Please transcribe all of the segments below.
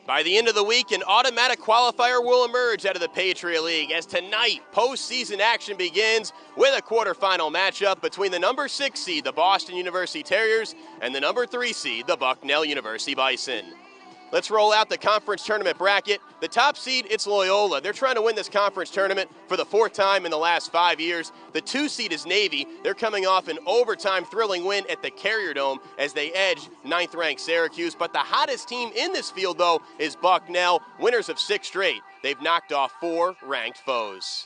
By the end of the week, an automatic qualifier will emerge out of the Patriot League as tonight, postseason action begins with a quarterfinal matchup between the number 6 seed, the Boston University Terriers, and the number 3 seed, the Bucknell University Bison. Let's roll out the conference tournament bracket. The top seed, it's Loyola. They're trying to win this conference tournament for the 4th time in the last 5 years. The 2 seed is Navy. They're coming off an overtime thrilling win at the Carrier Dome as they edge 9th-ranked Syracuse. But the hottest team in this field, though, is Bucknell, winners of 6 straight. They've knocked off 4 ranked foes.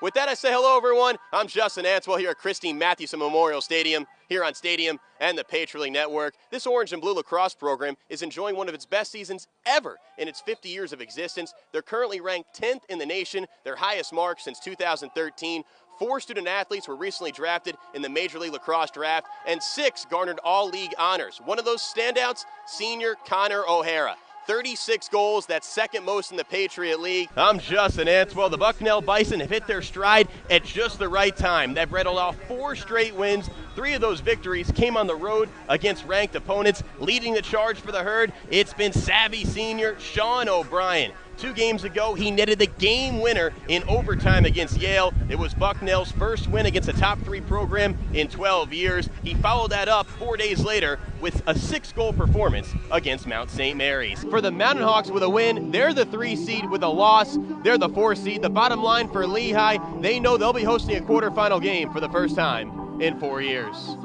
With that, I say hello, everyone. I'm Justin Antweil here at Christine Mathewson Memorial Stadium, here on Stadium and the Patriot League Network. This orange and blue lacrosse program is enjoying one of its best seasons ever in its 50 years of existence. They're currently ranked 10th in the nation, their highest mark since 2013. 4 student athletes were recently drafted in the Major League Lacrosse draft, and 6 garnered all-league honors. One of those standouts, senior Connor O'Hara. 36 goals, that's second most in the Patriot League. I'm Justin Antweil. The Bucknell Bison have hit their stride at just the right time. They've rattled off 4 straight wins. 3 of those victories came on the road against ranked opponents. Leading the charge for the herd, it's been savvy senior Sean O'Brien. 2 games ago, he netted the game winner in overtime against Yale. It was Bucknell's first win against a top 3 program in 12 years. He followed that up 4 days later with a 6-goal performance against Mount St. Mary's. For the Mountain Hawks with a win, they're the 3 seed with a loss. They're the 4 seed. The bottom line for Lehigh, they know they'll be hosting a quarterfinal game for the first time in 4 years.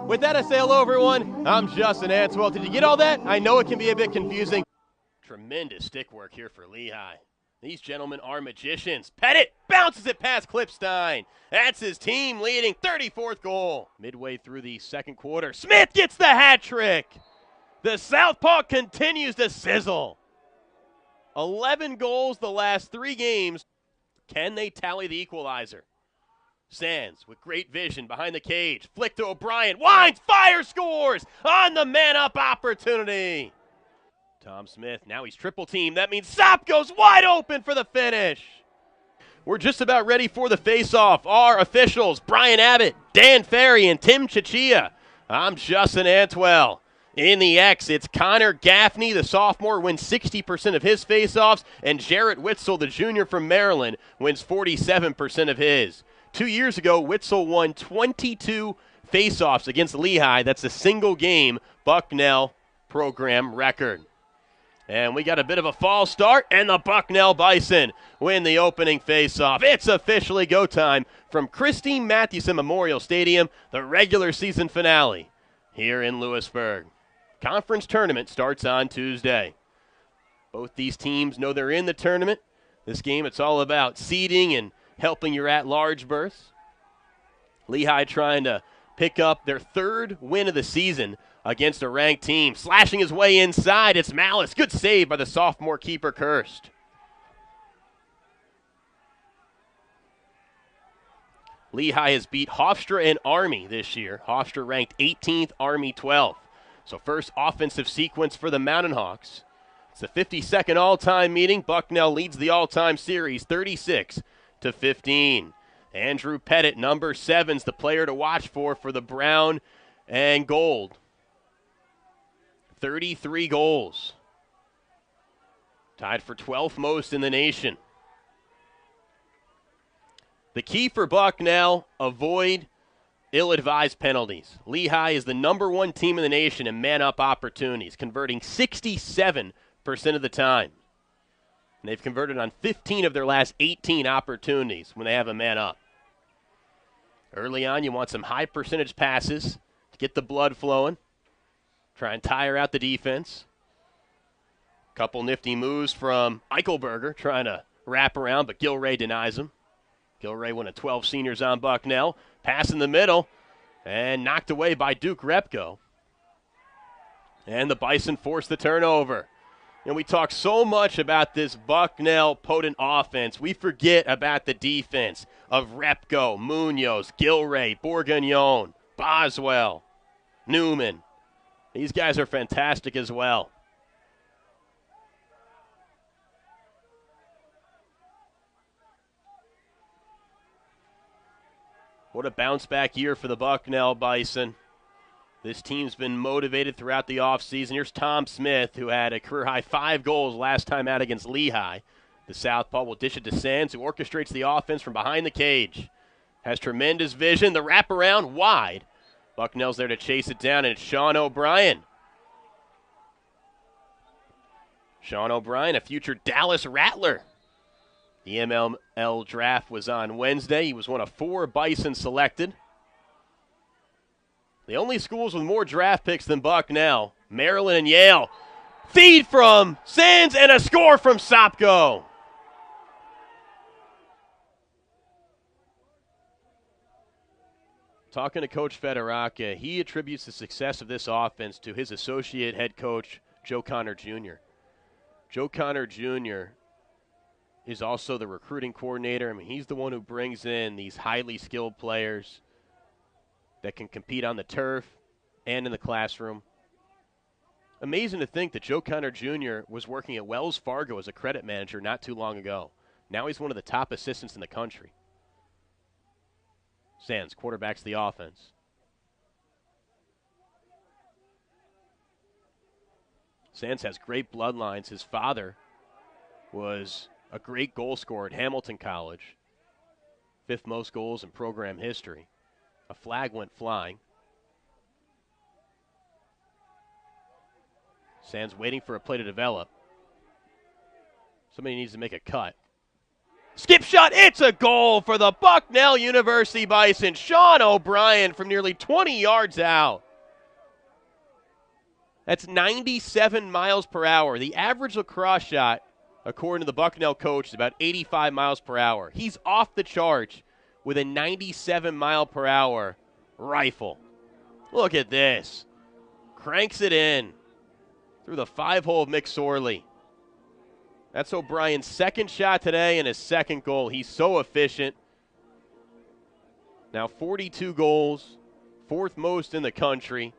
With that, I say hello, everyone. I'm Justin Antweil. Did you get all that? I know it can be a bit confusing. Tremendous stick work here for Lehigh. These gentlemen are magicians. Pettit bounces it past Klipstein. That's his team leading 34th goal. Midway through the second quarter, Smith gets the hat trick. The Southpaw continues to sizzle. 11 goals the last 3 games. Can they tally the equalizer? Sands with great vision behind the cage. Flick to O'Brien. Winds, fire, scores on the man-up opportunity. Tom Smith, now he's triple teamed. That means Sop goes wide open for the finish. We're just about ready for the face-off. Our officials, Brian Abbott, Dan Ferry, and Tim Chichia. I'm Justin Antweil. In the X, it's Connor Gaffney, the sophomore, wins 60% of his face-offs, and Jarrett Witzel, the junior from Maryland, wins 47% of his. 2 years ago, Witzel won 22 face-offs against Lehigh. That's a single-game Bucknell program record. And we got a bit of a false start, and the Bucknell Bison win the opening face-off. It's officially go time from Christine Mathewson Memorial Stadium, the regular season finale here in Lewisburg. Conference tournament starts on Tuesday. Both these teams know they're in the tournament. This game, it's all about seeding and helping your at-large berths. Lehigh trying to pick up their 3rd win of the season against a ranked team. Slashing his way inside, it's Malice. Good save by the sophomore keeper, Kirst. Lehigh has beat Hofstra and Army this year. Hofstra ranked 18th, Army 12th. So first offensive sequence for the Mountain Hawks. It's the 52nd all-time meeting. Bucknell leads the all-time series 36-15. Andrew Pettit, number 7's the player to watch for the brown and gold. 33 goals. Tied for 12th most in the nation. The key for Bucknell, avoid ill-advised penalties. Lehigh is the number 1 team in the nation in man-up opportunities, converting 67% of the time. And they've converted on 15 of their last 18 opportunities when they have a man-up. Early on, you want some high percentage passes to get the blood flowing. Try and tire out the defense. Couple nifty moves from Eichelberger trying to wrap around, but Gilray denies him. Gilray, one of 12 seniors on Bucknell. Pass in the middle and knocked away by Duke Repko. And the Bison force the turnover. And we talk so much about this Bucknell potent offense. We forget about the defense of Repko, Munoz, Gilray, Bourguignon, Boswell, Newman. These guys are fantastic as well. What a bounce-back year for the Bucknell Bison. This team's been motivated throughout the offseason. Here's Tom Smith, who had a career-high 5 goals last time out against Lehigh. The southpaw will dish it to Sands, who orchestrates the offense from behind the cage. Has tremendous vision. The wraparound wide. Bucknell's there to chase it down, and it's Sean O'Brien. Sean O'Brien, a future Dallas Rattler. The MLL draft was on Wednesday. He was one of 4 Bison selected. The only schools with more draft picks than Bucknell, Maryland and Yale. Feed from Sands and a score from Sopko. Talking to Coach Federaca, he attributes the success of this offense to his associate head coach, Joe Connor Jr. Joe Connor Jr. is also the recruiting coordinator. I mean, he's the one who brings in these highly skilled players that can compete on the turf and in the classroom. Amazing to think that Joe Connor Jr. was working at Wells Fargo as a credit manager not too long ago. Now he's one of the top assistants in the country. Sands quarterbacks the offense. Sands has great bloodlines. His father was a great goal scorer at Hamilton College. 5th most goals in program history. A flag went flying. Sands waiting for a play to develop. Somebody needs to make a cut. Skip shot, it's a goal for the Bucknell University Bison. Sean O'Brien from nearly 20 yards out. That's 97 miles per hour. The average lacrosse shot, according to the Bucknell coach, is about 85 miles per hour. He's off the charts with a 97 mile per hour rifle. Look at this. Cranks it in through the 5-hole of McSorley. That's O'Brien's second shot today and his second goal. He's so efficient. Now 42 goals, 4th most in the country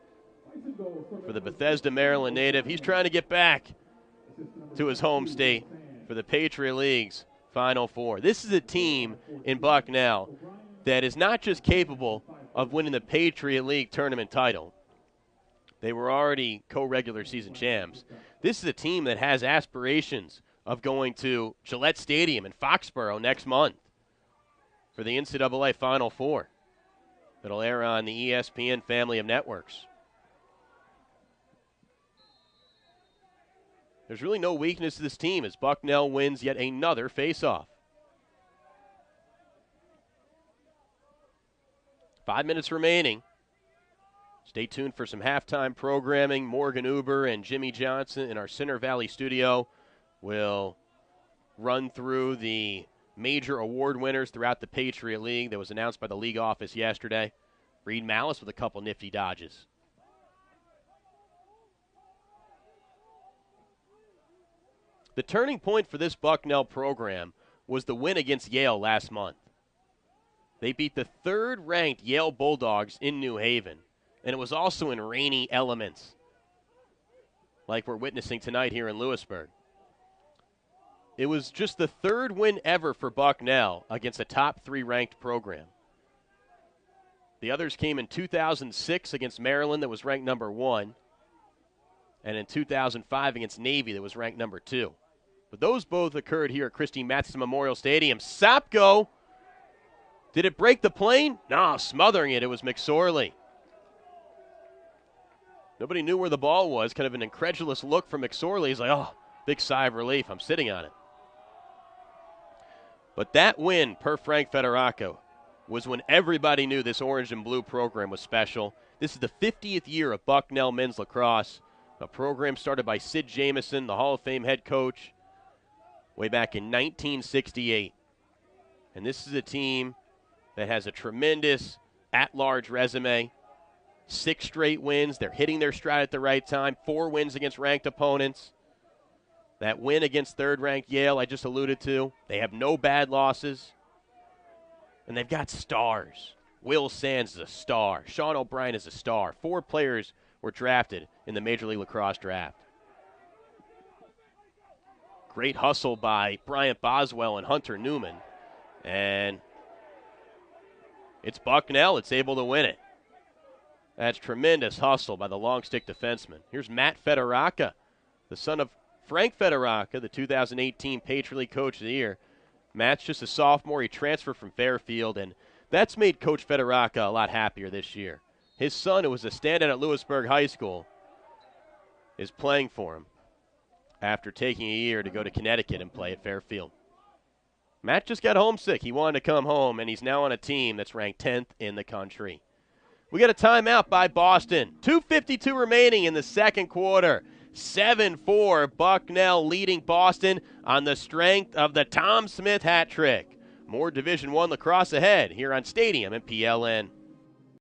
for the Bethesda, Maryland native. He's trying to get back to his home state for the Patriot League's Final Four. This is a team in Bucknell that is not just capable of winning the Patriot League tournament title. They were already co-regular season champs. This is a team that has aspirations of going to Gillette Stadium in Foxborough next month for the NCAA Final Four. It'll air on the ESPN family of networks. There's really no weakness to this team as Bucknell wins yet another face-off. 5 minutes remaining. Stay tuned for some halftime programming. Morgan Uber and Jimmy Johnson in our Center Valley studio will run through the major award winners throughout the Patriot League that was announced by the league office yesterday. Reed Malice with a couple nifty dodges. The turning point for this Bucknell program was the win against Yale last month. They beat the 3rd-ranked Yale Bulldogs in New Haven, and it was also in rainy elements, like we're witnessing tonight here in Lewisburg. It was just the 3rd win ever for Bucknell against a top 3-ranked program. The others came in 2006 against Maryland that was ranked number 1, and in 2005 against Navy that was ranked number 2. But those both occurred here at Christine Matheson Memorial Stadium. Sopko, did it break the plane? No, smothering it. It was McSorley. Nobody knew where the ball was. Kind of an incredulous look from McSorley. He's like, oh, big sigh of relief. I'm sitting on it. But that win, per Frank Federaco, was when everybody knew this orange and blue program was special. This is the 50th year of Bucknell men's lacrosse, a program started by Sid Jamison, the Hall of Fame head coach, way back in 1968. And this is a team that has a tremendous at-large resume. 6 straight wins. They're hitting their stride at the right time. 4 wins against ranked opponents. That win against 3rd-ranked Yale I just alluded to. They have no bad losses. And they've got stars. Will Sands is a star. Sean O'Brien is a star. 4 players were drafted in the Major League Lacrosse draft. Great hustle by Bryant Boswell and Hunter Newman. And it's Bucknell. It's able to win it. That's tremendous hustle by the long stick defenseman. Here's Matt Federaca, the son of Frank Federaca, the 2018 Patriot League Coach of the Year. Matt's just a sophomore. He transferred from Fairfield, and that's made Coach Federaca a lot happier this year. His son, who was a standout at Lewisburg High School, is playing for him after taking a year to go to Connecticut and play at Fairfield. Matt just got homesick. He wanted to come home, and he's now on a team that's ranked 10th in the country. We got a timeout by Boston. 2:52 remaining in the second quarter. 7-4, Bucknell leading Boston on the strength of the Tom Smith hat trick. More Division I lacrosse ahead here on Stadium and PLN.